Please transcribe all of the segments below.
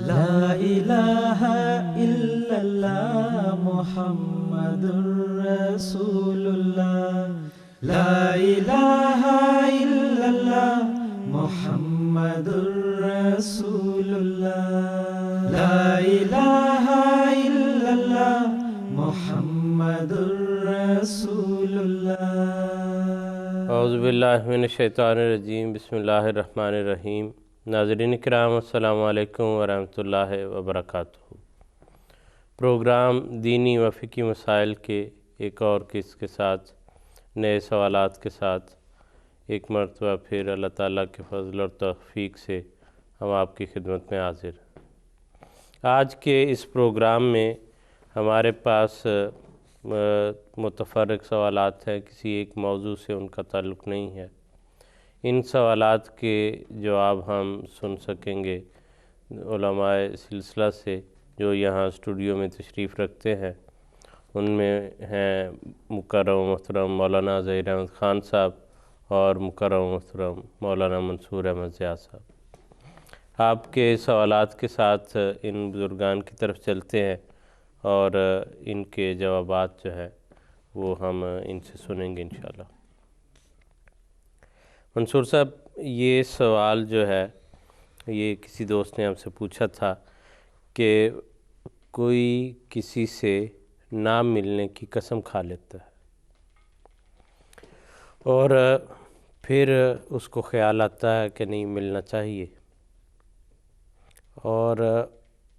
لا الہ الا اللہ محمد الرسول اللہ، لا الہ الا اللہ محمد الرسول اللہ، لا الہ الا اللہ محمد الرسول اللہ۔ اعوذ باللہ من الشیطان الرجیم، بسم اللہ الرحمن الرحیم۔ ناظرین کرام، السلام علیکم ورحمۃ اللہ وبرکاتہ۔ پروگرام دینی و فقہی مسائل کے ایک اور قسط کے ساتھ، نئے سوالات کے ساتھ ایک مرتبہ پھر اللہ تعالیٰ کے فضل اور توفیق سے ہم آپ کی خدمت میں حاضر۔ آج کے اس پروگرام میں ہمارے پاس متفرق سوالات ہیں، کسی ایک موضوع سے ان کا تعلق نہیں ہے۔ ان سوالات کے جواب ہم سن سکیں گے علماء سلسلہ سے جو یہاں اسٹوڈیو میں تشریف رکھتے ہیں۔ ان میں ہیں مکرم محترم مولانا ظہیر احمد خان صاحب اور مکرم محترم مولانا منصور احمد ضیاء صاحب۔ آپ کے سوالات کے ساتھ ان بزرگان کی طرف چلتے ہیں اور ان کے جوابات جو ہے وہ ہم ان سے سنیں گے انشاءاللہ۔ منصور صاحب، یہ سوال جو ہے یہ کسی دوست نے ہم سے پوچھا تھا کہ کوئی کسی سے نہ ملنے کی قسم کھا لیتا ہے اور پھر اس کو خیال آتا ہے کہ نہیں ملنا چاہیے، اور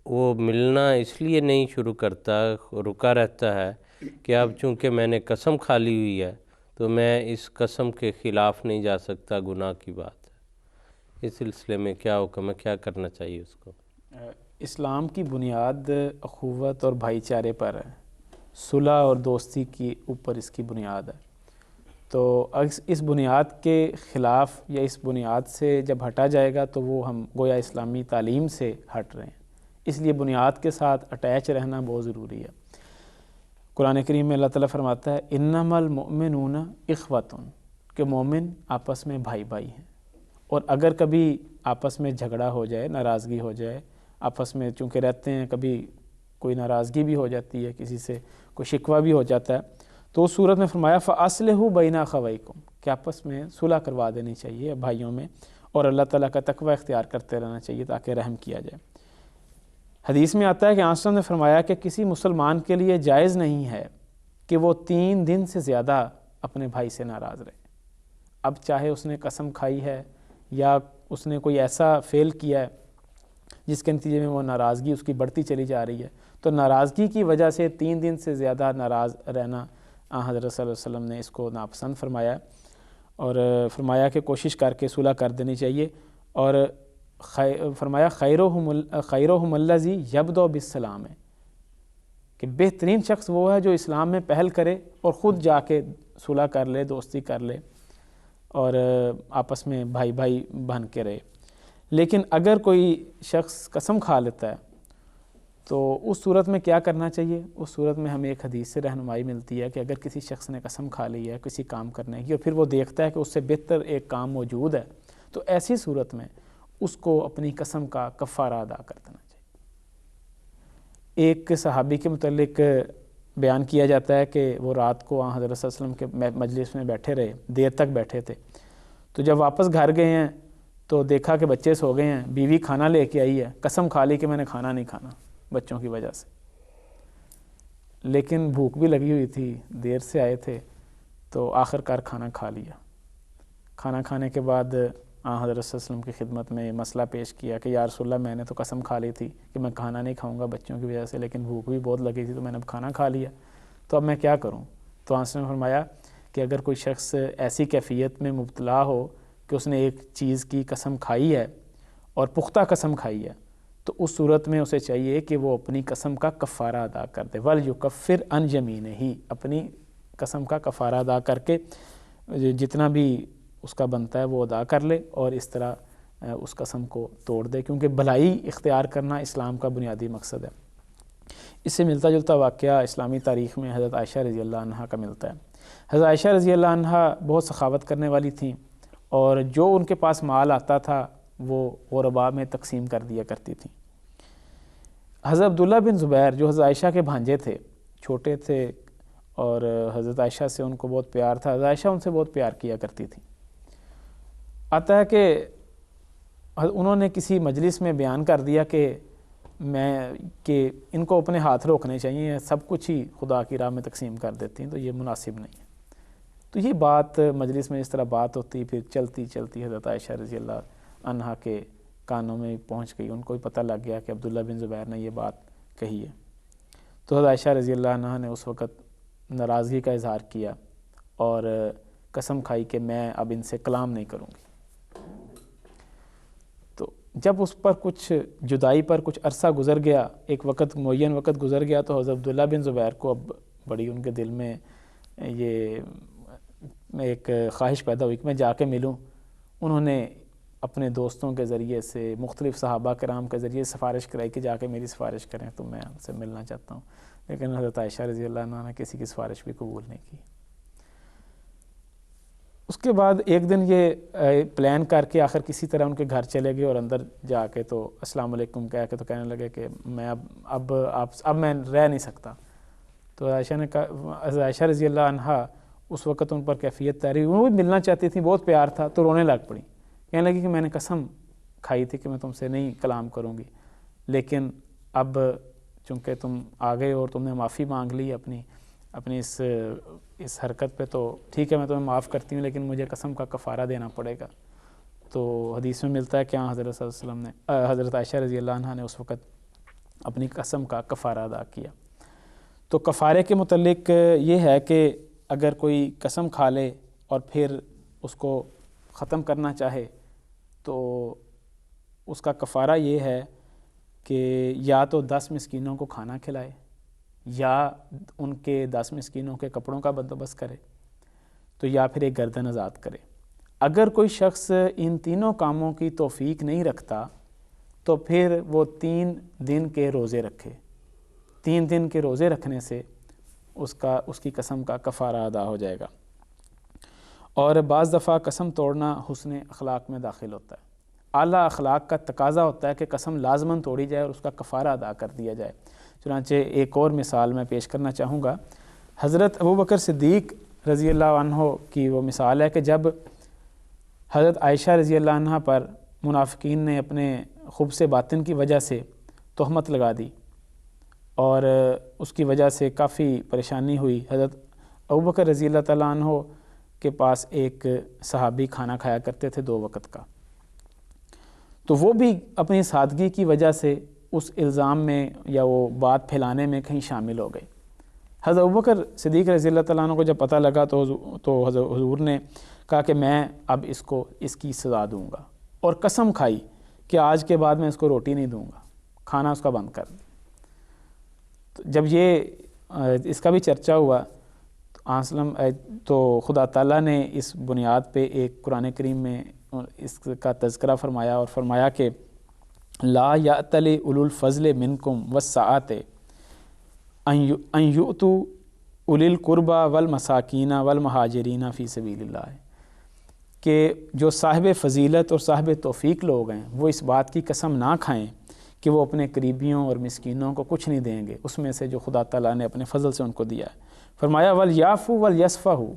وہ ملنا اس لیے نہیں شروع کرتا، رکا رہتا ہے کہ اب چونکہ میں نے قسم کھا لی ہوئی ہے تو میں اس قسم کے خلاف نہیں جا سکتا، گناہ کی بات ہے۔ اس سلسلے میں کیا حکم ہے، کیا کرنا چاہیے اس کو؟ اسلام کی بنیاد اخوت اور بھائی چارے پر ہے، صلح اور دوستی کی اوپر اس کی بنیاد ہے۔ تو اس بنیاد کے خلاف یا اس بنیاد سے جب ہٹا جائے گا تو وہ ہم گویا اسلامی تعلیم سے ہٹ رہے ہیں۔ اس لیے بنیاد کے ساتھ اٹیچ رہنا بہت ضروری ہے۔ قرآن کریم میں اللہ تعالیٰ فرماتا ہے انما المؤمنون اخوۃ، کہ مومن آپس میں بھائی بھائی ہیں، اور اگر کبھی آپس میں جھگڑا ہو جائے، ناراضگی ہو جائے، آپس میں چونکہ رہتے ہیں، کبھی کوئی ناراضگی بھی ہو جاتی ہے، کسی سے کوئی شکوہ بھی ہو جاتا ہے، تو اس صورت میں فرمایا فَأَصْلِحُوا بَيْنَ أَخَوَيْكُمْ، کہ آپس میں صلح کروا دینی چاہیے بھائیوں میں، اور اللہ تعالیٰ کا تقوی اختیار کرتے رہنا چاہیے تاکہ رحم کیا جائے۔ حدیث میں آتا ہے کہ آنسو نے فرمایا کہ کسی مسلمان کے لیے جائز نہیں ہے کہ وہ 3 دن سے زیادہ اپنے بھائی سے ناراض رہے۔ اب چاہے اس نے قسم کھائی ہے یا اس نے کوئی ایسا فعل کیا ہے جس کے نتیجے میں وہ ناراضگی اس کی بڑھتی چلی جا رہی ہے، تو ناراضگی کی وجہ سے 3 دن سے زیادہ ناراض رہنا حضرت صلی اللہ علیہ وسلم نے اس کو ناپسند فرمایا، اور فرمایا کہ کوشش کر کے صلح کر دینی چاہیے، اور فرمایا خیرہم الذی یبدأ بالسلام، ہے کہ بہترین شخص وہ ہے جو اسلام میں پہل کرے اور خود جا کے صلح کر لے، دوستی کر لے، اور آپس میں بھائی بھائی بن کے رہے۔ لیکن اگر کوئی شخص قسم کھا لیتا ہے تو اس صورت میں کیا کرنا چاہیے؟ اس صورت میں ہمیں ایک حدیث سے رہنمائی ملتی ہے کہ اگر کسی شخص نے قسم کھا لی ہے کسی کام کرنے کی اور پھر وہ دیکھتا ہے کہ اس سے بہتر ایک کام موجود ہے، تو ایسی صورت میں اس کو اپنی قسم کا کفارہ ادا کر دینا چاہیے۔ ایک صحابی کے متعلق بیان کیا جاتا ہے کہ وہ رات کو حضرت صلی اللہ علیہ وسلم کے مجلس میں بیٹھے رہے، دیر تک بیٹھے تھے، تو جب واپس گھر گئے ہیں تو دیکھا کہ بچے سو گئے ہیں، بیوی کھانا لے کے آئی ہے، قسم کھا لی کہ میں نے کھانا نہیں کھانا بچوں کی وجہ سے، لیکن بھوک بھی لگی ہوئی تھی، دیر سے آئے تھے، تو آخر کار کھانا کھا لیا۔ کھانا کھانے کے بعد حضرت صلی اللہ علیہ وسلم کی خدمت میں مسئلہ پیش کیا کہ یا رسول اللہ، میں نے تو قسم کھا لی تھی کہ میں کھانا نہیں کھاؤں گا بچوں کی وجہ سے، لیکن بھوک بھی بہت لگی تھی تو میں نے اب کھانا کھا لیا، تو اب میں کیا کروں؟ تو آنسو نے فرمایا کہ اگر کوئی شخص ایسی کیفیت میں مبتلا ہو کہ اس نے ایک چیز کی قسم کھائی ہے اور پختہ قسم کھائی ہے، تو اس صورت میں اسے چاہیے کہ وہ اپنی قسم کا کفارہ ادا کر دے، وَلْيُكَفِّرْ عَنْ يَمِينِهِ، اپنی قسم کا کفارہ ادا کر کے جتنا بھی اس کا بنتا ہے وہ ادا کر لے اور اس طرح اس قسم کو توڑ دے، کیونکہ بھلائی اختیار کرنا اسلام کا بنیادی مقصد ہے۔ اس سے ملتا جلتا واقعہ اسلامی تاریخ میں حضرت عائشہ رضی اللہ عنہا کا ملتا ہے۔ حضرت عائشہ رضی اللہ عنہا بہت سخاوت کرنے والی تھیں، اور جو ان کے پاس مال آتا تھا وہ غرباء میں تقسیم کر دیا کرتی تھیں۔ حضرت عبداللہ بن زبیر جو حضرت عائشہ کے بھانجے تھے، چھوٹے تھے اور حضرت عائشہ سے ان کو بہت پیار تھا، حضرت عائشہ ان سے بہت پیار کیا کرتی تھی۔ آتا ہے کہ انہوں نے کسی مجلس میں بیان کر دیا کہ ان کو اپنے ہاتھ روکنے چاہیے، سب کچھ ہی خدا کی راہ میں تقسیم کر دیتی ہیں، تو یہ مناسب نہیں ہے۔ تو یہ بات مجلس میں اس طرح بات ہوتی، پھر چلتی چلتی حضرت عائشہ رضی اللہ عنہا کے کانوں میں پہنچ گئی، ان کو بھی پتہ لگ گیا کہ عبداللہ بن زبیر نے یہ بات کہی ہے۔ تو حضرت عائشہ رضی اللہ عنہا نے اس وقت ناراضگی کا اظہار کیا اور قسم کھائی کہ میں اب ان سے کلام نہیں کروں گی۔ تو جب اس پر کچھ جدائی پر کچھ عرصہ گزر گیا، ایک وقت معین وقت گزر گیا، تو حضرت عبداللہ بن زبیر کو اب بڑی ان کے دل میں یہ ایک خواہش پیدا ہوئی کہ میں جا کے ملوں۔ انہوں نے اپنے دوستوں کے ذریعے سے، مختلف صحابہ کرام کے ذریعے سفارش کرائی کہ جا کے میری سفارش کریں تو میں ان سے ملنا چاہتا ہوں، لیکن حضرت عائشہ رضی اللہ عنہ نے کسی کی سفارش بھی قبول نہیں کی۔ اس کے بعد ایک دن یہ پلان کر کے آخر کسی طرح ان کے گھر چلے گئے اور اندر جا کے تو السلام علیکم کہہ کے تو کہنے لگے کہ میں اب میں رہ نہیں سکتا۔ تو عائشہ نے کہا، عائشہ رضی اللہ عنہا اس وقت ان پر کیفیت طاری ہوئی، وہ بھی ملنا چاہتی تھی، بہت پیار تھا، تو رونے لگ پڑی، کہنے لگی کہ میں نے قسم کھائی تھی کہ میں تم سے نہیں کلام کروں گی، لیکن اب چونکہ تم آ گئے اور تم نے معافی مانگ لی اپنی اس حرکت پہ، تو ٹھیک ہے میں تمہیں معاف کرتی ہوں، لیکن مجھے قسم کا کفارہ دینا پڑے گا۔ تو حدیث میں ملتا ہے کہ حضرت صلی اللہ علیہ وسلم نے، حضرت عائشہ رضی اللہ عنہا نے اس وقت اپنی قسم کا کفارہ ادا کیا۔ تو کفارے کے متعلق یہ ہے کہ اگر کوئی قسم کھا لے اور پھر اس کو ختم کرنا چاہے تو اس کا کفارہ یہ ہے کہ یا تو 10 مسکینوں کو کھانا کھلائے، یا ان کے 10 مسکینوں کے کپڑوں کا بندوبست کرے، تو یا پھر ایک گردن آزاد کرے۔ اگر کوئی شخص ان تینوں کاموں کی توفیق نہیں رکھتا تو پھر وہ 3 دن کے روزے رکھے۔ 3 دن کے روزے رکھنے سے اس کی قسم کا کفارہ ادا ہو جائے گا۔ اور بعض دفعہ قسم توڑنا حسن اخلاق میں داخل ہوتا ہے، اعلیٰ اخلاق کا تقاضا ہوتا ہے کہ قسم لازماً توڑی جائے اور اس کا کفارہ ادا کر دیا جائے۔ چنانچہ ایک اور مثال میں پیش کرنا چاہوں گا، حضرت ابوبکر صدیق رضی اللہ عنہ کی وہ مثال ہے کہ جب حضرت عائشہ رضی اللہ عنہ پر منافقین نے اپنے خبث باطن کی وجہ سے تہمت لگا دی اور اس کی وجہ سے کافی پریشانی ہوئی، حضرت ابوبکر رضی اللہ تعالیٰ عنہ کے پاس ایک صحابی کھانا کھایا کرتے تھے 2 وقت کا، تو وہ بھی اپنی سادگی کی وجہ سے اس الزام میں یا وہ بات پھیلانے میں کہیں شامل ہو گئے۔ حضرت ابوبکر صدیق رضی اللہ تعالیٰ عنہ کو جب پتہ لگا تو حضرت حضور نے کہا کہ میں اب اس کی سزا دوں گا، اور قسم کھائی کہ آج کے بعد میں اس کو روٹی نہیں دوں گا، کھانا اس کا بند کر دیں۔ تو جب اس کا بھی چرچا ہوا تو خدا تعالیٰ نے اس بنیاد پہ ایک قرآن کریم میں اس کا تذکرہ فرمایا اور فرمایا کہ لا یأتل اولو الفضل منکم والسعۃ ان یؤتوا اولی القربى والمساکین والمہاجرین فی سبیل اللہ، کہ جو صاحب فضیلت اور صاحب توفیق لوگ ہیں وہ اس بات کی قسم نہ کھائیں کہ وہ اپنے قریبیوں اور مسکینوں کو کچھ نہیں دیں گے اس میں سے جو خدا تعالیٰ نے اپنے فضل سے ان کو دیا ہے۔ فرمایا وَلْيَعْفُوا وَلْيَصْفَحُوا،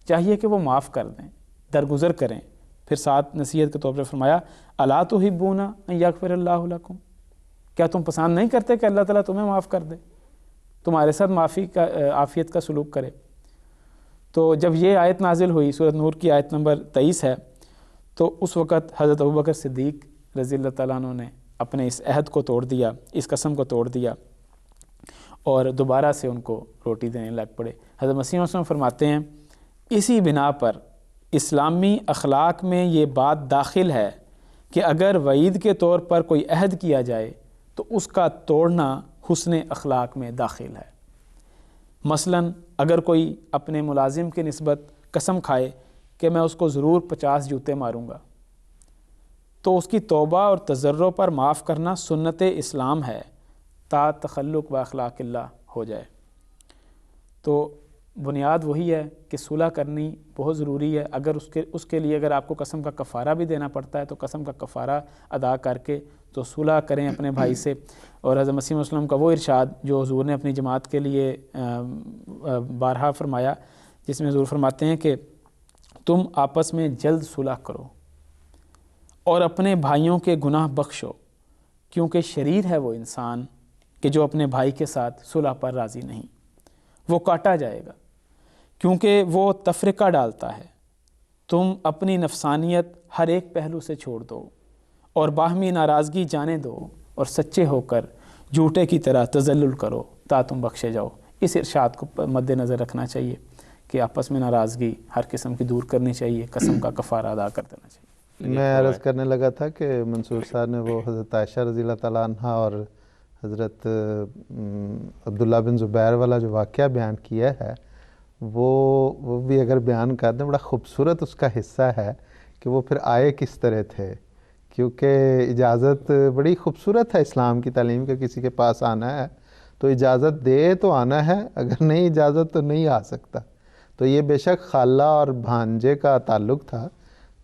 چاہیے کہ وہ معاف کر دیں، درگزر کریں۔ پھر ساتھ نصیحت کے طور پر فرمایا اَلَا تُحِبُّونَ أَن يَغْفِرَ اللَّهُ لَكُمْ، کیا تم پسند نہیں کرتے کہ اللہ تعالیٰ تمہیں معاف کر دے، تمہارے ساتھ عافیت کا سلوک کرے۔ تو جب یہ آیت نازل ہوئی، سورۃ نور کی آیت نمبر 23 ہے، تو اس وقت حضرت ابوبکر صدیق رضی اللہ تعالیٰ عنہ نے اپنے اس عہد کو توڑ دیا، اس قسم کو توڑ دیا، اور دوبارہ سے ان کو روٹی دینے لگ پڑے۔ حضرت مسیح موعود فرماتے ہیں اسی بنا پر اسلامی اخلاق میں یہ بات داخل ہے کہ اگر وعید کے طور پر کوئی عہد کیا جائے تو اس کا توڑنا حسن اخلاق میں داخل ہے۔ مثلا اگر کوئی اپنے ملازم کی نسبت قسم کھائے کہ میں اس کو ضرور 50 جوتے ماروں گا، تو اس کی توبہ اور تضرع پر معاف کرنا سنت اسلام ہے تا تخلق و اخلاق اللہ ہو جائے۔ تو بنیاد وہی ہے کہ صلح کرنی بہت ضروری ہے۔ اگر اس کے لیے اگر آپ کو قسم کا کفارہ بھی دینا پڑتا ہے تو قسم کا کفارہ ادا کر کے تو صلح کریں اپنے بھائی سے۔ اور حضرت مسیح علیہ وسلم کا وہ ارشاد جو حضور نے اپنی جماعت کے لیے بارہا فرمایا، جس میں حضور فرماتے ہیں کہ تم آپس میں جلد صلح کرو اور اپنے بھائیوں کے گناہ بخشو، کیونکہ شریر ہے وہ انسان کہ جو اپنے بھائی کے ساتھ صلح پر راضی نہیں، وہ کاٹا جائے گا کیونکہ وہ تفرقہ ڈالتا ہے۔ تم اپنی نفسانیت ہر ایک پہلو سے چھوڑ دو اور باہمی ناراضگی جانے دو، اور سچے ہو کر جھوٹے کی طرح تذلل کرو تا تم بخشے جاؤ۔ اس ارشاد کو مد نظر رکھنا چاہیے کہ آپس میں ناراضگی ہر قسم کی دور کرنی چاہیے، قسم کا کفارہ ادا کر دینا چاہیے۔ میں عرض کرنے لگا تھا کہ منصور صاحب نے وہ حضرت عائشہ رضی اللہ تعالیٰ عنہ اور حضرت عبداللہ بن زبیر والا جو واقعہ بیان کیا ہے، وہ بھی اگر بیان کر دیں، بڑا خوبصورت اس کا حصہ ہے کہ وہ پھر آئے کس طرح تھے، کیونکہ اجازت بڑی خوبصورت ہے اسلام کی تعلیم کہ کسی کے پاس آنا ہے تو اجازت دے تو آنا ہے، اگر نہیں اجازت تو نہیں آ سکتا۔ تو یہ بے شک خالہ اور بھانجے کا تعلق تھا،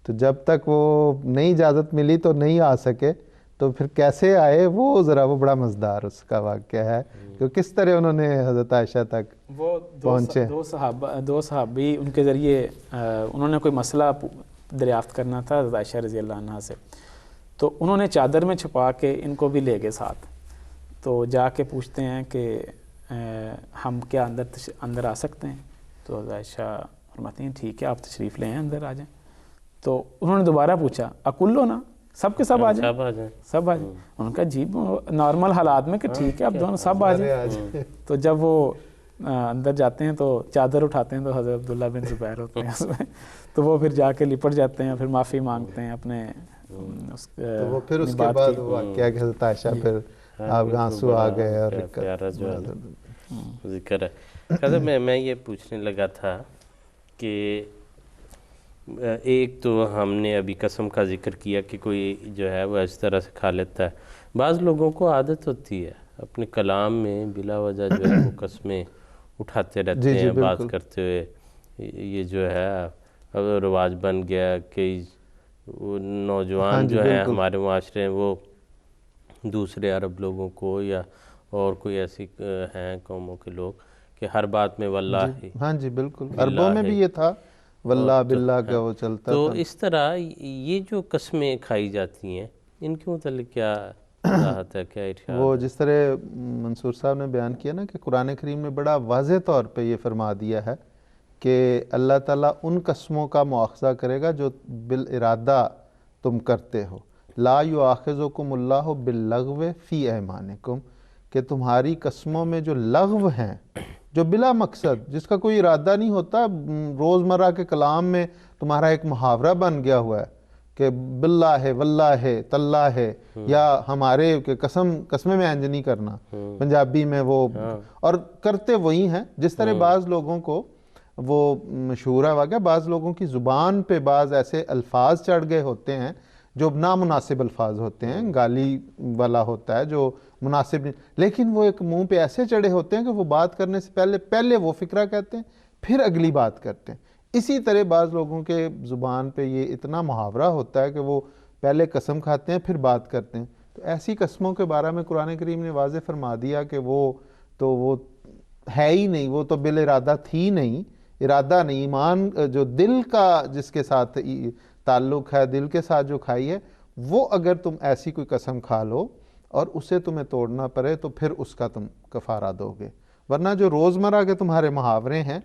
تو جب تک وہ نہیں اجازت ملی تو نہیں آ سکے، تو پھر کیسے آئے وہ ذرا وہ بڑا مزدار اس کا واقعہ ہے کہ کس طرح انہوں نے حضرت عائشہ تک پہنچے۔ دو صحابی ان کے ذریعے انہوں نے کوئی مسئلہ دریافت کرنا تھا حضرت عائشہ رضی اللہ عنہ سے، تو انہوں نے چادر میں چھپا کے ان کو بھی لے گئے ساتھ، تو جا کے پوچھتے ہیں کہ ہم کیا اندر آ سکتے ہیں؟ تو حضرت عائشہ فرماتی ہیں ٹھیک ہے آپ تشریف لے ہیں، اندر آ جائیں۔ تو انہوں نے دوبارہ پوچھا اکلو نا، سب کے سب آ جائیں، سب آ جائیں؟ انہوں نے کہا جی نارمل حالات میں کہ ٹھیک ہے آپ دونوں سب آ جائیں۔ تو جب وہ اندر جاتے ہیں تو چادر اٹھاتے ہیں تو حضرت عبداللہ بن زبیر ہوتے ہیں اس میں، تو وہ پھر جا کے لپٹ جاتے ہیں، پھر معافی مانگتے ہیں اپنے تو وہ پھر اس کے بعد واقعہ کہ حضرت عائشہ پھر آپ کا آنسو آ گئے اور پیارا جو ذکر ہے۔ حضرت میں یہ پوچھنے لگا تھا کہ ایک تو ہم نے ابھی قسم کا ذکر کیا کہ کوئی جو ہے وہ اس طرح سے کھا لیتا ہے، بعض لوگوں کو عادت ہوتی ہے اپنے کلام میں بلا وجہ جو ہے وہ قسمیں اٹھاتے رہتے ہیں بات کرتے ہوئے، یہ جو ہے رواج بن گیا کہ وہ نوجوان جو ہیں ہمارے معاشرے ہیں وہ دوسرے عرب لوگوں کو یا اور کوئی ایسی ہیں قوموں کے لوگ کہ ہر بات میں واللہ ہی، ہاں جی بالکل، عربوں میں بھی یہ تھا واللہ باللہ کا وہ چلتا تو تھا۔ اس طرح یہ جو قسمیں کھائی جاتی ہیں ان کے متعلق کیا وضاحت ہے، کیا ارشاد؟ وہ جس طرح منصور صاحب نے بیان کیا نا کہ قرآن کریم نے بڑا واضح طور پہ یہ فرما دیا ہے کہ اللہ تعالیٰ ان قسموں کا مواخذہ کرے گا جو بالارادہ تم کرتے ہو، لا یؤاخذکم اللہ باللغو فی ایمانکم، کہ تمہاری قسموں میں جو لغو ہیں، جو بلا مقصد، جس کا کوئی ارادہ نہیں ہوتا، روزمرہ کے کلام میں تمہارا ایک محاورہ بن گیا ہوا ہے کہ باللہ ہے واللہ ہے تاللہ ہے، یا ہمارے کہ قسمیں میں انج نہیں کرنا، پنجابی میں وہ، اور کرتے وہی ہیں جس طرح بعض لوگوں کو وہ مشہور ہے واقعہ، بعض لوگوں کی زبان پہ بعض ایسے الفاظ چڑھ گئے ہوتے ہیں جو نامناسب الفاظ ہوتے ہیں، گالی والا ہوتا ہے جو مناسب نہیں، لیکن وہ ایک منہ پہ ایسے چڑھے ہوتے ہیں کہ وہ بات کرنے سے پہلے وہ فکرہ کہتے ہیں پھر اگلی بات کرتے ہیں۔ اسی طرح بعض لوگوں کے زبان پہ یہ اتنا محاورہ ہوتا ہے کہ وہ پہلے قسم کھاتے ہیں پھر بات کرتے ہیں، تو ایسی قسموں کے بارے میں قرآن کریم نے واضح فرما دیا کہ وہ ہے ہی نہیں، وہ تو بالارادہ تھی نہیں، ارادہ نہیں، ایمان جو دل کا جس کے ساتھ تعلق ہے، دل کے ساتھ جو کھائی ہے، وہ اگر تم ایسی کوئی قسم کھا لو اور اسے تمہیں توڑنا پڑے تو پھر اس کا تم کفارہ دو گے، ورنہ جو روزمرہ کے تمہارے محاورے ہیں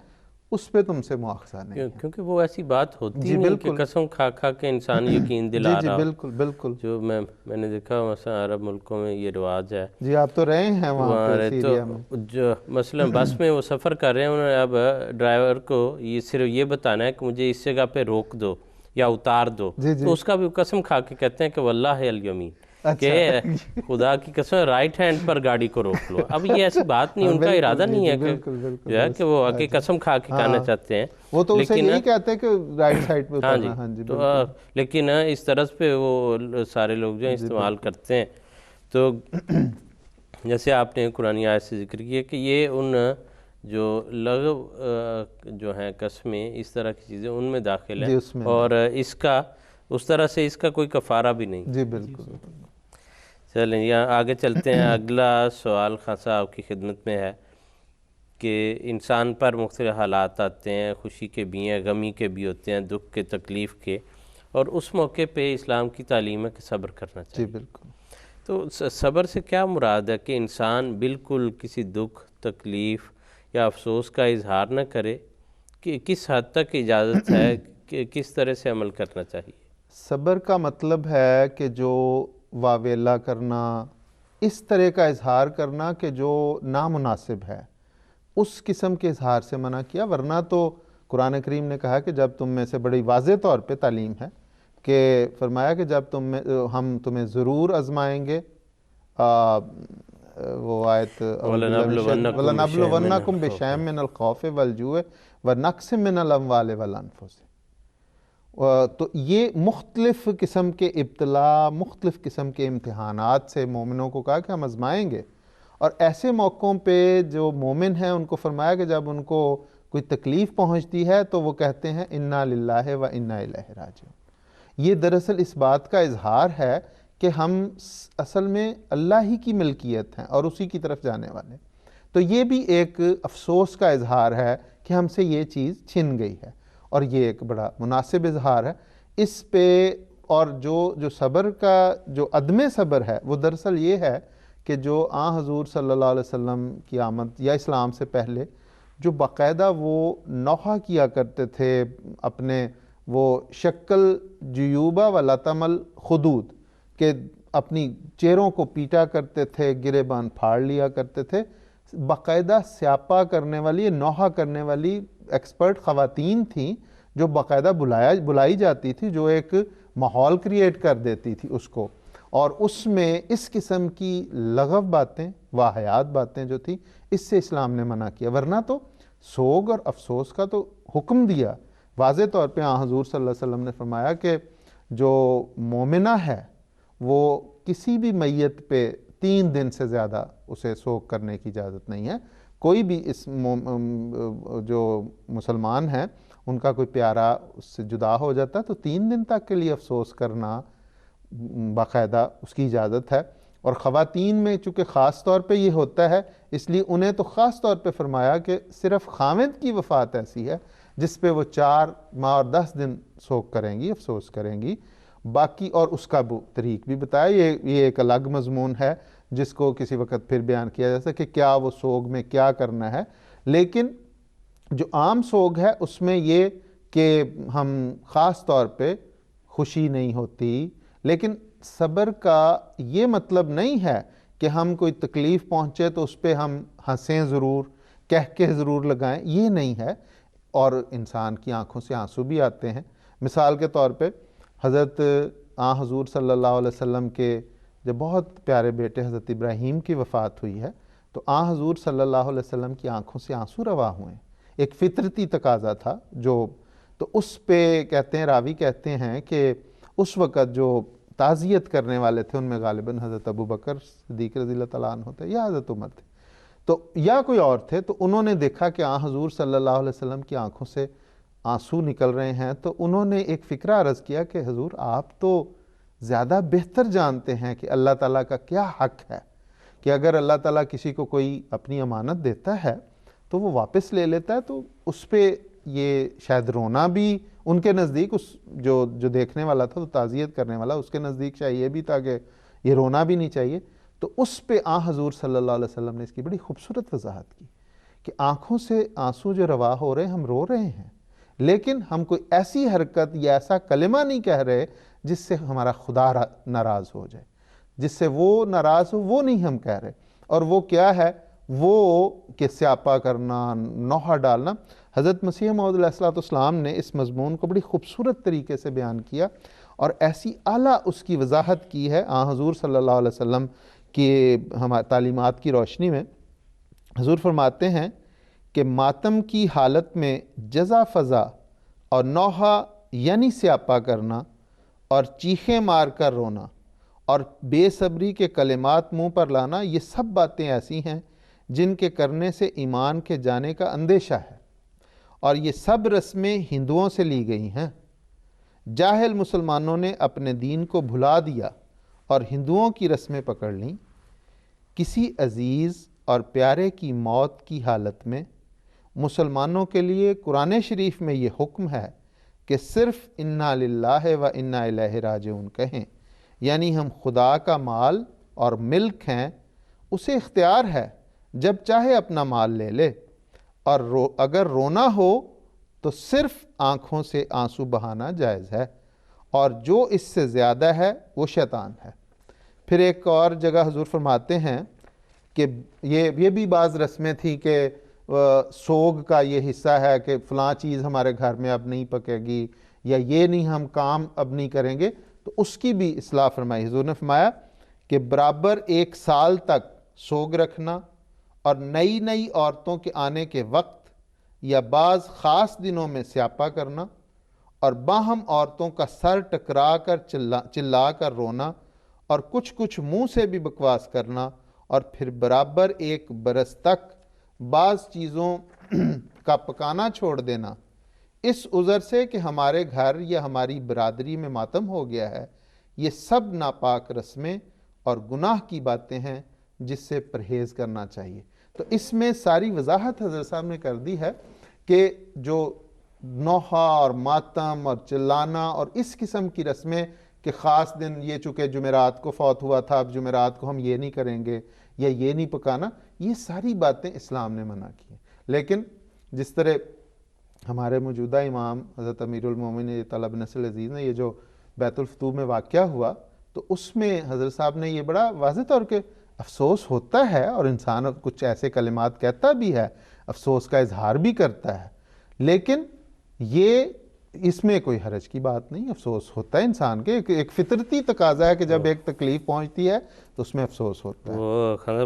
اس پہ تم سے مواخذہ نہیں ہے، کیونکہ وہ ایسی بات ہوتی نہیں کہ قسم کھا کھا کے انسان یقین دلا رہا۔ جی بالکل بالکل، جو میں نے دیکھا مثلا عرب ملکوں میں یہ رواج ہے، جی آپ تو رہے ہیں وہاں پہ سیریا میں، جو مثلا بس میں وہ سفر کر رہے ہیں، انہوں نے اب ڈرائیور کو یہ صرف یہ بتانا ہے کہ مجھے اس جگہ پہ روک دو یا اتار دو، تو اس کا بھی قسم کھا کے کہتے ہیں کہ واللہ الیمین، کہ خدا کی قسم رائٹ ہینڈ پر گاڑی کو روک لو۔ اب یہ ایسی بات نہیں، ان کا ارادہ نہیں ہے کہ وہ آگے قسم کھا کے کہنا چاہتے ہیں، وہ تو اسے یہی کہتے ہیں کہ رائٹ سائڈ پہ اتارنا۔ ہاں جی، لیکن اس طرز پہ وہ سارے لوگ جو استعمال کرتے ہیں، تو جیسے آپ نے قرآن آیت سے ذکر کیا کہ یہ ان جو لغو جو ہیں قسمیں اس طرح کی چیزیں ان میں داخل ہیں، اور اس کا اس طرح سے اس کا کوئی کفارہ بھی نہیں۔ جی بالکل۔ چلیں یہاں آگے چلتے ہیں. اگلا سوال خان صاحب آپ کی خدمت میں ہے کہ انسان پر مختلف حالات آتے ہیں، خوشی کے بھی ہیں، غمی کے بھی ہوتے ہیں، دکھ کے، تکلیف کے، اور اس موقع پہ اسلام کی تعلیم ہے کہ صبر کرنا چاہیے. جی بالکل. تو صبر سے کیا مراد ہے کہ انسان بالکل کسی دکھ، تکلیف یا افسوس کا اظہار نہ کرے، کہ کس حد تک اجازت ہے کہ کس طرح سے عمل کرنا چاہیے؟ صبر کا مطلب ہے کہ جو واویلا کرنا، اس طرح کا اظہار کرنا کہ جو نامناسب ہے، اس قسم کے اظہار سے منع کیا. ورنہ تو قرآن کریم نے کہا کہ جب تم میں سے بڑی واضح طور پہ تعلیم ہے کہ فرمایا کہ جب ہم تمہیں ضرور آزمائیں گے. وہ آیت وَلَنَبْلُوَنَّكُمْ بِشَيْءٍ مِّنَ الْخَوْفِ وَالْجُوعِ وَنَقْصٍ مِّنَ الْأَمْوَالِ وَالْأَنفُسِ. تو یہ مختلف قسم کے ابتلا، مختلف قسم کے امتحانات سے مومنوں کو کہا کہ ہم آزمائیں گے. اور ایسے موقعوں پہ جو مومن ہیں ان کو فرمایا کہ جب ان کو کوئی تکلیف پہنچتی ہے تو وہ کہتے ہیں اِنَّا لِلَّهِ وَإِنَّا إِلَيْهِ رَاجِعُونَ. یہ دراصل اس بات کا اظہار ہے کہ ہم اصل میں اللہ ہی کی ملکیت ہیں اور اسی کی طرف جانے والے. تو یہ بھی ایک افسوس کا اظہار ہے کہ ہم سے یہ چیز چھن گئی ہے، اور یہ ایک بڑا مناسب اظہار ہے اس پہ. اور جو صبر کا جو عدم صبر ہے وہ دراصل یہ ہے کہ جو حضور صلی اللہ علیہ وسلم کی آمد یا اسلام سے پہلے جو باقاعدہ وہ نوحہ کیا کرتے تھے، اپنے وہ شکل جیوبہ و لطمل خدود، کہ اپنی چہروں کو پیٹا کرتے تھے، گریبان پھاڑ لیا کرتے تھے. باقاعدہ سیاپا کرنے والی، نوحہ کرنے والی ایکسپرٹ خواتین تھیں جو باقاعدہ بلائی جاتی تھی، جو ایک ماحول کریٹ کر دیتی تھی اس کو، اور اس میں اس قسم کی لغو باتیں، واہیات باتیں جو تھی، اس سے اسلام نے منع کیا. ورنہ تو سوگ اور افسوس کا تو حکم دیا واضح طور پہ. حضور صلی اللہ علیہ وسلم نے فرمایا کہ جو مومنہ ہے وہ کسی بھی میت پہ 3 دن سے زیادہ اسے سوگ کرنے کی اجازت نہیں ہے. کوئی بھی اس جو مسلمان ہیں ان کا کوئی پیارا اس سے جدا ہو جاتا ہے تو 3 دن تک کے لیے افسوس کرنا باقاعدہ اس کی اجازت ہے. اور خواتین میں چونکہ خاص طور پہ یہ ہوتا ہے اس لیے انہیں تو خاص طور پہ فرمایا کہ صرف خاوند کی وفات ایسی ہے جس پہ وہ 4 ماہ اور 10 دن سوگ کریں گی، افسوس کریں گی. باقی اور اس کا طریق بھی بتایا. یہ ایک الگ مضمون ہے جس کو کسی وقت پھر بیان کیا جا سکتا کہ کیا وہ سوگ میں کیا کرنا ہے. لیکن جو عام سوگ ہے اس میں یہ کہ ہم خاص طور پہ خوشی نہیں ہوتی. لیکن صبر کا یہ مطلب نہیں ہے کہ ہم کوئی تکلیف پہنچے تو اس پہ ہم ہنسیں ضرور، کہہ کے ضرور لگائیں، یہ نہیں ہے. اور انسان کی آنکھوں سے آنسو بھی آتے ہیں. مثال کے طور پہ حضرت حضور صلی اللہ علیہ وسلم کے جب بہت پیارے بیٹے حضرت ابراہیم کی وفات ہوئی ہے تو حضور صلی اللہ علیہ وسلم کی آنکھوں سے آنسو روا ہوئے. ایک فطرتی تقاضا تھا تو اس پہ کہتے ہیں، راوی کہتے ہیں کہ اس وقت جو تعزیت کرنے والے تھے ان میں غالباً حضرت ابو بکر صدیق رضی اللہ تعالیٰ عنہ تھے یا حضرت عمر تھے تو یا کوئی اور تھے. تو انہوں نے دیکھا کہ حضور صلی اللہ علیہ وسلم کی آنکھوں سے آنسو نکل رہے ہیں تو انہوں نے ایک فکرہ عرض کیا کہ حضور آپ تو زیادہ بہتر جانتے ہیں کہ اللہ تعالیٰ کا کیا حق ہے کہ اگر اللہ تعالیٰ کسی کو کوئی اپنی امانت دیتا ہے تو وہ واپس لے لیتا ہے تو اس پہ یہ شاید رونا بھی ان کے نزدیک، اس جو دیکھنے والا تھا تو تعزیت کرنے والا اس کے نزدیک شاید یہ بھی تھا کہ یہ رونا بھی نہیں چاہیے. تو اس پہ حضور صلی اللہ علیہ وسلم نے اس کی بڑی خوبصورت وضاحت کی کہ آنکھوں سے آنسو جو روا ہو رہے ہیں، ہم رو رہے ہیں لیکن ہم کوئی ایسی حرکت یا ایسا کلمہ نہیں کہہ رہے جس سے ہمارا خدا ناراض ہو جائے، جس سے وہ ناراض ہو، وہ نہیں ہم کہہ رہے. اور وہ کیا ہے؟ وہ کہ سیاپا کرنا، نوحہ ڈالنا. حضرت مسیح موعود علیہ السلام نے اس مضمون کو بڑی خوبصورت طریقے سے بیان کیا اور ایسی اعلیٰ اس کی وضاحت کی ہے. حضور صلی اللہ علیہ وسلم کی ہماری تعلیمات کی روشنی میں حضور فرماتے ہیں کہ ماتم کی حالت میں جزا فضا اور نوحہ یعنی سیاپا کرنا اور چیخیں مار کر رونا اور بے صبری کے کلمات منہ پر لانا، یہ سب باتیں ایسی ہیں جن کے کرنے سے ایمان کے جانے کا اندیشہ ہے، اور یہ سب رسمیں ہندوؤں سے لی گئی ہیں. جاہل مسلمانوں نے اپنے دین کو بھلا دیا اور ہندوؤں کی رسمیں پکڑ لیں، کسی عزیز اور پیارے کی موت کی حالت میں مسلمانوں کے لیے قرآن شریف میں یہ حکم ہے کہ صرف انا للہ و انا الیہ راجعون کہیں، یعنی ہم خدا کا مال اور ملک ہیں، اسے اختیار ہے جب چاہے اپنا مال لے لے، اور اگر رونا ہو تو صرف آنکھوں سے آنسو بہانا جائز ہے، اور جو اس سے زیادہ ہے وہ شیطان ہے۔ پھر ایک اور جگہ حضور فرماتے ہیں کہ یہ بھی بعض رسمیں تھیں کہ سوگ کا یہ حصہ ہے کہ فلاں چیز ہمارے گھر میں اب نہیں پکے گی، یا یہ نہیں ہم کام اب نہیں کریں گے، تو اس کی بھی اصلاح فرمائی۔ حضور نے فرمایا کہ برابر 1 سال تک سوگ رکھنا، اور نئی نئی عورتوں کے آنے کے وقت یا بعض خاص دنوں میں سیاپا کرنا، اور باہم عورتوں کا سر ٹکرا کر چلا کر رونا، اور کچھ منہ سے بھی بکواس کرنا، اور پھر برابر 1 برس تک بعض چیزوں کا پکانا چھوڑ دینا، اس عذر سے کہ ہمارے گھر یا ہماری برادری میں ماتم ہو گیا ہے، یہ سب ناپاک رسمیں اور گناہ کی باتیں ہیں جس سے پرہیز کرنا چاہیے۔ تو اس میں ساری وضاحت حضرت صاحب نے کر دی ہے کہ جو نوحہ اور ماتم اور چلانا اور اس قسم کی رسمیں کہ خاص دن یہ چونکہ جمعرات کو فوت ہوا تھا، اب جمعرات کو ہم یہ نہیں کریں گے یا یہ نہیں پکانا، یہ ساری باتیں اسلام نے منع کی ہیں۔ لیکن جس طرح ہمارے موجودہ امام حضرت امیر المومنین طلب نصر عزیز نے یہ جو بیت الفتوح میں واقعہ ہوا، تو اس میں حضرت صاحب نے یہ بڑا واضح طور کہ افسوس ہوتا ہے، اور انسان کچھ ایسے کلمات کہتا بھی ہے، افسوس کا اظہار بھی کرتا ہے، لیکن یہ اس میں کوئی حرج کی بات نہیں، افسوس ہوتا ہے انسان کے، ایک فطرتی تقاضا ہے کہ جب ایک تکلیف پہنچتی ہے تو اس میں افسوس ہوتا ہے۔ وہ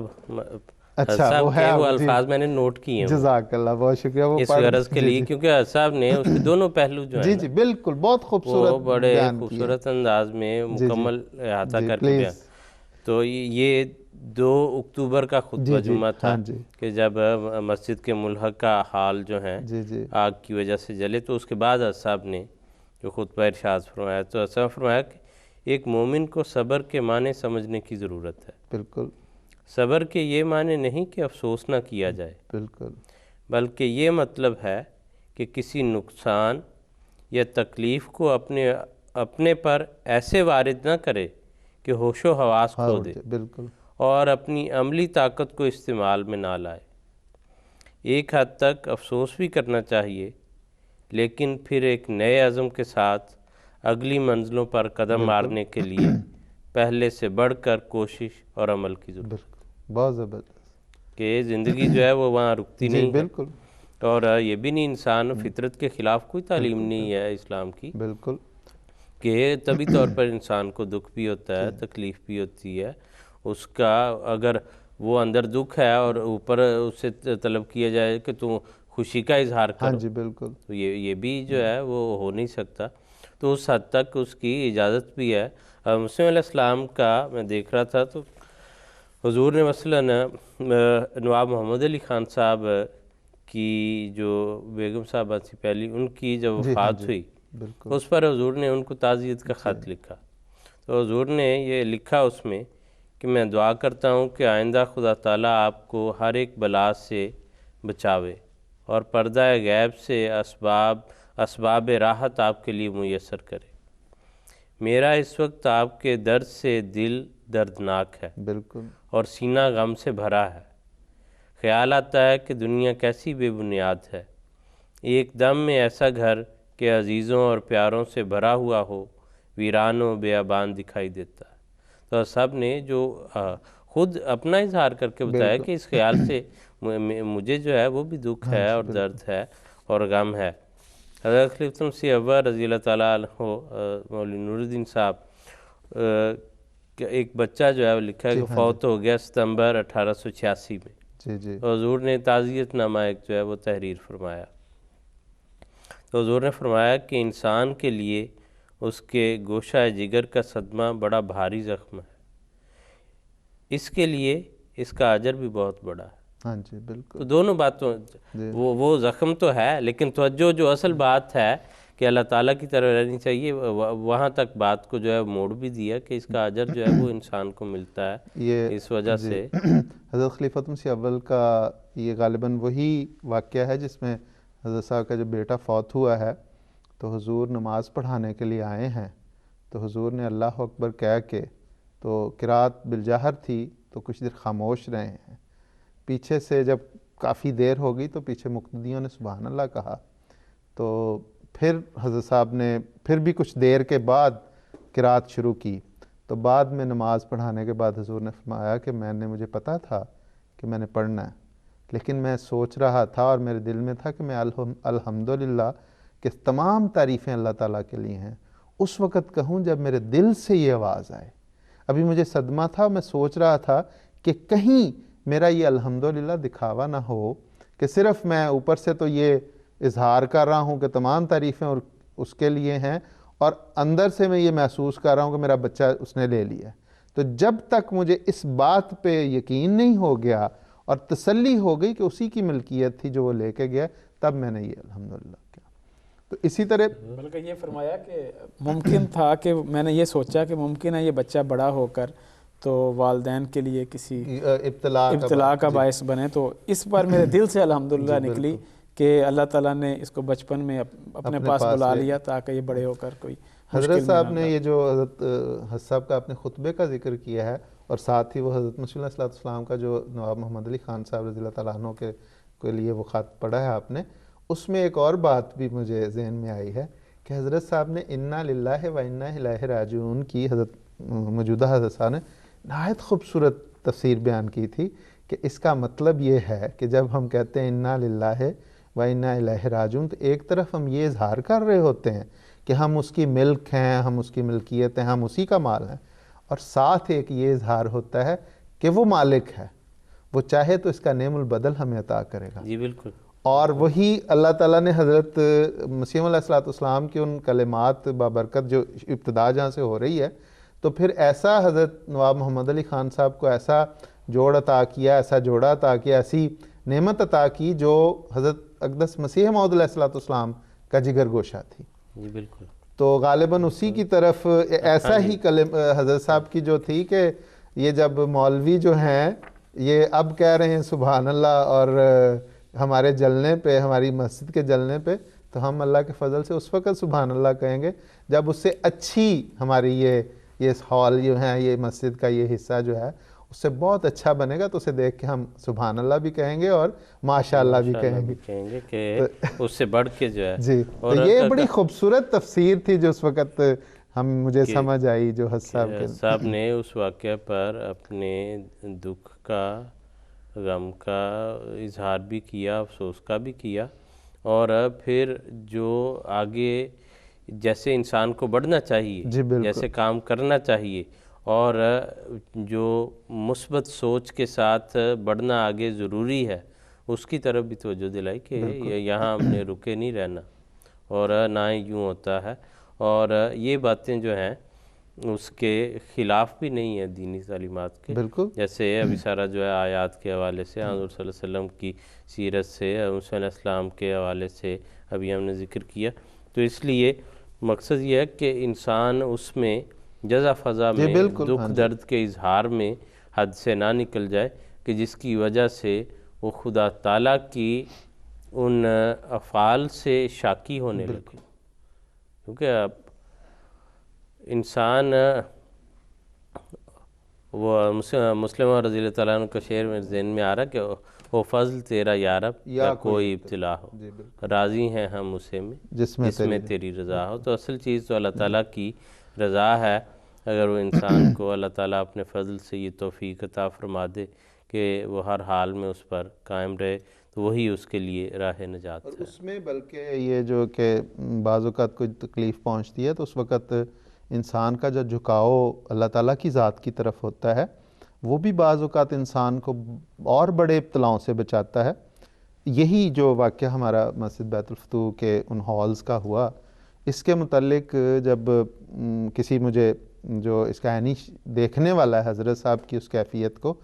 اچھا وہ ہے وہ الفاظ میں نے نوٹ کیے ہیں، جزاک اللہ، بہت شکریہ، وہ اس غرض کے لیے کیونکہ صاحب نے اس کے دونوں پہلو جو ہیں جی بالکل بہت خوبصورت وہ بڑے بیان کیے۔ خوبصورت انداز میں مکمل احاطہ کر کے بیان۔ تو یہ 2 اکتوبر کا خطبہ جمعہ تھا کہ جب مسجد کے ملحق کا حال جو ہے آگ کی وجہ سے جلے، تو اس کے بعد صاحب نے جو خطبہ ارشاد فرمایا، تو صاحب فرمایا کہ ایک مومن کو صبر کے معنی سمجھنے کی ضرورت ہے۔ بالکل، صبر کے یہ معنی نہیں کہ افسوس نہ کیا جائے، بالکل، بلکہ یہ مطلب ہے کہ کسی نقصان یا تکلیف کو اپنے پر ایسے وارد نہ کرے کہ ہوش و حواس کھو دے، بالکل، اور اپنی عملی طاقت کو استعمال میں نہ لائے۔ ایک حد تک افسوس بھی کرنا چاہیے، لیکن پھر ایک نئے عزم کے ساتھ اگلی منزلوں پر قدم مارنے کے لیے پہلے سے بڑھ کر کوشش اور عمل کی ضرورت ہے۔ بہت زبردست کہ زندگی جو ہے وہ وہاں رکتی نہیں ہے، بالکل، اور یہ بھی نہیں، انسان فطرت کے خلاف کوئی تعلیم نہیں ہے اسلام کی، بالکل، کہ طبی طور پر انسان کو دکھ بھی ہوتا ہے، تکلیف بھی ہوتی ہے، اس کا اگر وہ اندر دکھ ہے اور اوپر اس سے طلب کیا جائے کہ تو خوشی کا اظہار کرو، جی بالکل، تو یہ بھی جو ہے وہ ہو نہیں سکتا۔ تو اس حد تک اس کی اجازت بھی ہے۔ مسلم علیہ السلام کا میں دیکھ رہا تھا تو حضور نے مثلاً نواب محمد علی خان صاحب کی جو بیگم صاحبہ تھی پہلی، ان کی جب وفات ہوئی، اس پر حضور نے ان کو تعزیت کا خط لکھا، تو حضور نے یہ لکھا اس میں کہ میں دعا کرتا ہوں کہ آئندہ خدا تعالیٰ آپ کو ہر ایک بلا سے بچاوے اور پردہ غیب سے اسباب راحت آپ کے لیے میسر کرے۔ میرا اس وقت آپ کے درد سے دل دردناک ہے، بالکل، اور سینہ غم سے بھرا ہے۔ خیال آتا ہے کہ دنیا کیسی بے بنیاد ہے، ایک دم میں ایسا گھر کہ عزیزوں اور پیاروں سے بھرا ہوا ہو ویران و بیابان دکھائی دیتا ہے۔ تو سب نے جو خود اپنا اظہار کر کے بتایا کہ اس خیال سے مجھے جو ہے وہ بھی دکھ ہے اور درد ہے اور غم ہے۔ حضرت خلیفۃ المسیح اول رضی اللہ تعالیٰ عنہ مولوی نور الدین صاحب ایک بچہ جو ہے وہ لکھا ہے کہ فوت ہو گیا ستمبر 1886 میں، حضور نے تعزیت نامہ ایک جو ہے وہ تحریر فرمایا، تو حضور نے فرمایا کہ انسان کے لیے اس کے گوشہ جگر کا صدمہ بڑا بھاری زخم ہے، اس کے لیے اس کا اجر بھی بہت بڑا ہے۔ ہاں جی بالکل، تو دونوں باتوں وہ زخم تو ہے، لیکن توجہ جو اصل بات ہے کہ اللہ تعالیٰ کی طرف رہنی چاہیے، وہاں تک بات کو جو ہے موڑ بھی دیا کہ اس کا اجر جو ہے وہ انسان کو ملتا ہے یہ اس وجہ سے۔ حضرت خلیفۃ مسیح اول کا یہ غالباً وہی واقعہ ہے جس میں حضرت صاحب کا جو بیٹا فوت ہوا ہے تو حضور نماز پڑھانے کے لیے آئے ہیں، تو حضور نے اللہ اکبر کہہ کے، تو قرات بالجہر تھی تو کچھ دیر خاموش رہے ہیں، پیچھے سے جب کافی دیر ہو گئی تو پیچھے مقتدیوں نے سبحان اللہ کہا، تو پھر حضرت صاحب نے پھر بھی کچھ دیر کے بعد قرات شروع کی، تو بعد میں نماز پڑھانے کے بعد حضور نے فرمایا کہ مجھے پتا تھا کہ میں نے پڑھنا ہے، لیکن میں سوچ رہا تھا اور میرے دل میں تھا کہ میں الحمدللہ کہ تمام تعریفیں اللہ تعالیٰ کے لیے ہیں اس وقت کہوں جب میرے دل سے یہ آواز آئے۔ ابھی مجھے صدمہ تھا، میں سوچ رہا تھا کہ کہیں میرا یہ الحمدللہ دکھاوا نہ ہو کہ صرف میں اوپر سے تو یہ اظہار کر رہا ہوں کہ تمام تعریفیں اور اس کے لیے ہیں، اور اندر سے میں یہ محسوس کر رہا ہوں کہ میرا بچہ اس نے لے لیا۔ تو جب تک مجھے اس بات پہ یقین نہیں ہو گیا اور تسلی ہو گئی کہ اسی کی ملکیت تھی جو وہ لے کے گیا، تب میں نے یہ الحمدللہ کیا۔ تو اسی طرح بلکہ یہ فرمایا کہ ممکن تھا کہ میں نے یہ سوچا کہ ممکن ہے یہ بچہ بڑا ہو کر تو والدین کے لیے کسی ابتلا کا باعث بنے، تو اس پر میرے دل سے الحمدللہ نکلی کہ اللہ تعالیٰ نے اس کو بچپن میں اپنے پاس بلا لیا تاکہ یہ بڑے ہو کر کوئی حضرت صاحب نے یہ جو حضرت صاحب کا اپنے خطبے کا ذکر کیا ہے، اور ساتھ ہی وہ حضرت مسیح علیہ السلام کا جو نواب محمد علی خان صاحب رضی اللہ تعالیٰ عنہ کے لیے وہ خط پڑھا ہے آپ نے، اس میں ایک اور بات بھی مجھے ذہن میں آئی ہے کہ حضرت صاحب نے انا للہ و انا الیہ راجعون کی موجودہ حضرت صاحب نے نہایت خوبصورت تفسیر بیان کی تھی کہ اس کا مطلب یہ ہے کہ جب ہم کہتے ہیں انا للہ و انا الیہ راجعون، تو ایک طرف ہم یہ اظہار کر رہے ہوتے ہیں کہ ہم اس کی ملک ہیں، ہم اس کی ملکیت ہیں، ہم اسی کا مال ہیں، اور ساتھ ایک یہ اظہار ہوتا ہے کہ وہ مالک ہے، وہ چاہے تو اس کا نعم البدل ہمیں عطا کرے گا۔ جی بالکل۔ اور وہی اللہ تعالیٰ نے حضرت مسیح علیہ السلام کی ان کلمات بابرکت جو ابتدا جہاں سے ہو رہی ہے، تو پھر ایسا حضرت نواب محمد علی خان صاحب کو ایسا جوڑ عطا کیا، ایسا جوڑا عطا کیا، ایسی نعمت عطا کی جو حضرت اقدس مسیح موعود علیہ السلام کا جگر گوشہ تھی۔ جی بالکل۔ تو غالباً اسی کی طرف ایسا ہی حضرت صاحب کی جو تھی کہ یہ جب مولوی جو ہیں یہ اب کہہ رہے ہیں سبحان اللہ اور ہمارے جلنے پہ، ہماری مسجد کے جلنے پہ، تو ہم اللہ کے فضل سے اس وقت سبحان اللہ کہیں گے جب اس سے اچھی ہماری یہ ہال جو ہے، یہ مسجد کا یہ حصہ جو ہے اس سے بہت اچھا بنے گا، تو اسے دیکھ کے ہم سبحان اللہ بھی کہیں گے اور ماشاء اللہ بھی کہیں گے کہ اس سے بڑھ کے جو ہے۔ جی، تو یہ بڑی خوبصورت تفسیر تھی جو اس وقت مجھے سمجھ آئی جو صاحب نے اس واقعہ پر اپنے دکھ کا، غم کا اظہار بھی کیا، افسوس کا بھی کیا، اور پھر جو آگے جیسے انسان کو بڑھنا چاہیے، جیسے کام کرنا چاہیے، اور جو مثبت سوچ کے ساتھ بڑھنا آگے ضروری ہے، اس کی طرف بھی توجہ دلائی کہ یہاں ہم نے رکے نہیں رہنا، اور نہ ہی یوں ہوتا ہے، اور یہ باتیں جو ہیں اس کے خلاف بھی نہیں ہے دینی تعلیمات کے، جیسے ابھی سارا جو ہے آیات کے حوالے سے، حضور صلی اللہ علیہ وسلم کی سیرت سے، حضور علیہ السلام کے حوالے سے ابھی ہم نے ذکر کیا، تو اس لیے مقصد یہ ہے کہ انسان اس میں جزا فضا میں دکھ درد کے اظہار میں حد سے نہ نکل جائے کہ جس کی وجہ سے وہ خدا تعالیٰ کی ان افعال سے شاکی ہونے لگے، کیونکہ اب انسان وہ مسلم رضی اللہ تعالیٰ عنہ کا شعر میں ذہن میں آ رہا کہ وہ فضل تیرا یا رب یا کوئی ابتلا ہو، راضی ہیں ہم اسے میں جس میں تیری رضا ہو۔ تو اصل چیز تو اللہ تعالیٰ کی رضا ہے، اگر وہ انسان کو اللہ تعالیٰ اپنے فضل سے یہ توفیق عطا فرما دے کہ وہ ہر حال میں اس پر قائم رہے، تو وہی اس کے لیے راہ نجات ہے۔ اور اس میں بلکہ یہ جو کہ بعض اوقات کوئی تکلیف پہنچتی ہے تو اس وقت انسان کا جو جھکاؤ اللہ تعالیٰ کی ذات کی طرف ہوتا ہے، وہ بھی بعض اوقات انسان کو اور بڑے ابتلاؤں سے بچاتا ہے۔ یہی جو واقعہ ہمارا مسجد بیت الفتوح کے ان ہالز کا ہوا، اس کے متعلق جب کسی مجھے جو اس کا عینی دیکھنے والا ہے حضرت صاحب کی اس کیفیت کو،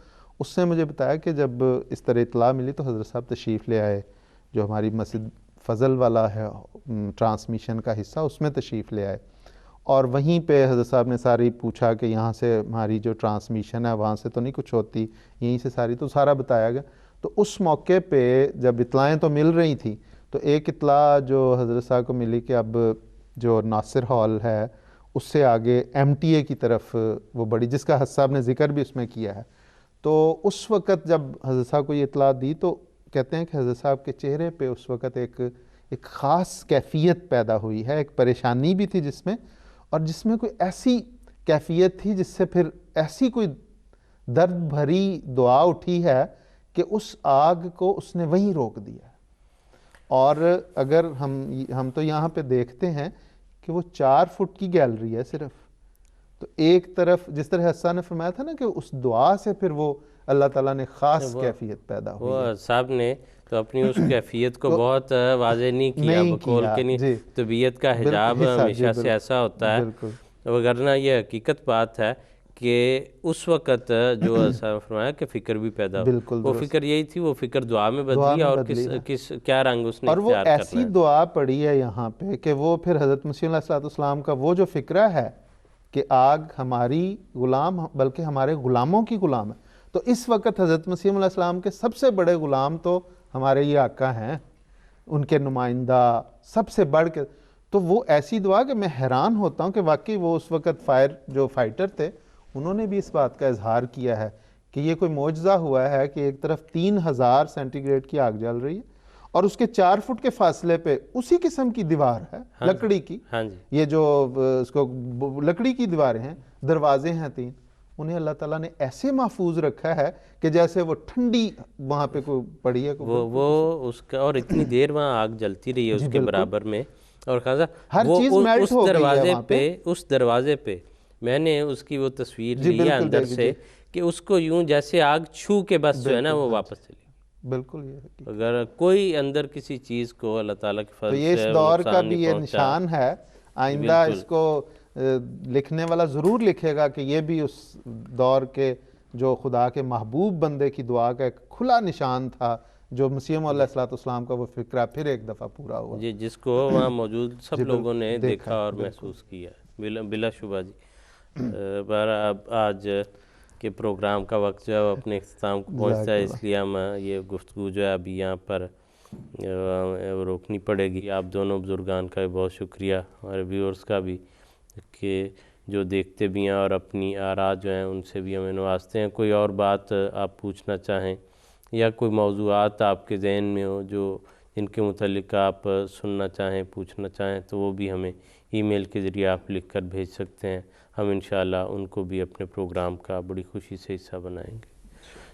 اس نے مجھے بتایا کہ جب اس طرح اطلاع ملی تو حضرت صاحب تشریف لے آئے جو ہماری مسجد فضل والا ہے ٹرانسمیشن کا حصہ، اس میں تشریف لے آئے، اور وہیں پہ حضرت صاحب نے ساری پوچھا کہ یہاں سے ہماری جو ٹرانسمیشن ہے وہاں سے تو نہیں کچھ ہوتی، یہیں سے ساری، تو سارا بتایا گیا۔ تو اس موقع پہ جب اطلاعیں تو مل رہی تھیں، تو ایک اطلاع جو حضرت صاحب کو ملی کہ اب جو ناصر ہال ہے اس سے آگے ایم ٹی اے کی طرف وہ بڑی، جس کا حضرت صاحب نے ذکر بھی اس میں کیا ہے، تو اس وقت جب حضرت صاحب کو یہ اطلاع دی تو کہتے ہیں کہ حضرت صاحب کے چہرے پہ اس وقت ایک خاص کیفیت پیدا ہوئی ہے، ایک پریشانی بھی تھی جس میں، اور جس میں کوئی ایسی کیفیت تھی جس سے پھر ایسی کوئی درد بھری دعا اٹھی ہے کہ اس آگ کو اس نے وہیں روک دیا۔ اور اگر ہم تو یہاں پہ دیکھتے ہیں کہ وہ 4 فٹ کی گیلری ہے صرف، تو ایک طرف جس طرح حسان نے فرمایا تھا نا کہ اس دعا سے پھر وہ اللہ تعالیٰ نے خاص کیفیت پیدا ہوئی ہے۔ وہ صاحب نے تو اپنی اس کیفیت کو بہت واضح نہیں کیا، بقول کے نہیں، طبیعت کا حجاب ہمیشہ سے ایسا ہوتا ہے، وگرنہ یہ حقیقت بات ہے کہ اس وقت جو ایسا فرمایا کہ فکر بھی پیدا ہو، وہ فکر یہی تھی، وہ فکر دعا میں بدلی، اور کس کیا رنگ اس نے اختیار کرنا ہے۔ اور وہ ایسی دعا پڑی ہے یہاں پہ کہ وہ پھر حضرت مسیح علیہ السلام کا وہ جو فکرہ ہے کہ آگ ہماری غلام بلکہ ہمارے غلاموں کی غلام ہے، تو اس وقت حضرت مسیح علیہ السلام کے سب سے بڑے غلام تو ہمارے یہ آقا ہیں، ان کے نمائندہ سب سے بڑھ کے، تو وہ ایسی دعا کہ میں حیران ہوتا ہوں کہ واقعی وہ اس وقت جو فائٹر تھے انہوں نے بھی اس بات کا اظہار کیا ہے کہ یہ کوئی معجزہ ہوا ہے کہ ایک طرف 3000 سینٹی گریڈ کی آگ جل رہی ہے اور اس کے 4 فٹ کے فاصلے پہ اسی قسم کی دیوار ہے لکڑی کی، یہ جو اس کو لکڑی کی دیواریں ہیں، دروازے ہیں 3، انہیں اللہ تعالیٰ نے ایسے محفوظ رکھا ہے کہ جیسے وہ ٹھنڈی وہاں پہ کوئی پڑی ہے، وہ اس کا، اور اتنی دیر وہاں آگ جلتی رہی ہے اس کے برابر میں، اور خاصا ہر چیز میلٹ ہو گئی ہے وہاں پہ۔ اس دروازے پہ میں نے اس کی وہ تصویر لی ہے اندر سے کہ اس کو یوں جیسے آگ چھو کے بس جو ہے نا وہ واپس چلی گئی۔ بالکل یہ اگر کوئی اندر کسی چیز کو اللہ تعالیٰ کے فضل سے یہ اس دور کا بھی یہ نشان ہے، آئندہ اس کو لکھنے والا ضرور لکھے گا کہ یہ بھی اس دور کے جو خدا کے محبوب بندے کی دعا کا ایک کھلا نشان تھا، جو مسیح علیہ السلام کا وہ فکرہ پھر ایک دفعہ پورا ہوا، جس کو وہاں موجود سب لوگوں نے دیکھا اور محسوس کیا بلا شبہ۔ جی اب آج کے پروگرام کا وقت جو ہے وہ اپنے اختتام کو پہنچتا ہے، اس لیے ہم یہ گفتگو جو ہے ابھی یہاں پر روکنی پڑے گی۔ آپ دونوں بزرگان کا بھی بہت شکریہ، اور ویورز کا بھی، کہ جو دیکھتے بھی ہیں اور اپنی آراء جو ہیں ان سے بھی ہمیں نوازتے ہیں۔ کوئی اور بات آپ پوچھنا چاہیں یا کوئی موضوعات آپ کے ذہن میں ہو جو جن کے متعلق آپ سننا چاہیں، پوچھنا چاہیں، تو وہ بھی ہمیں ای میل کے ذریعے آپ لکھ کر بھیج سکتے ہیں، ہم انشاءاللہ ان کو بھی اپنے پروگرام کا بڑی خوشی سے حصہ بنائیں گے۔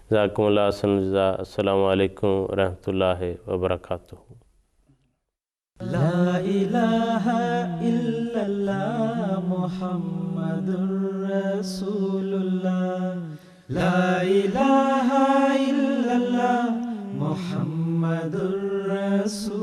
جزاکم اللہ حسن جزا۔ السلام علیکم ورحمۃ اللہ وبرکاتہ۔ لا الہ الا اللہ محمد رسول اللہ، لا الہ الا اللہ محمد رسول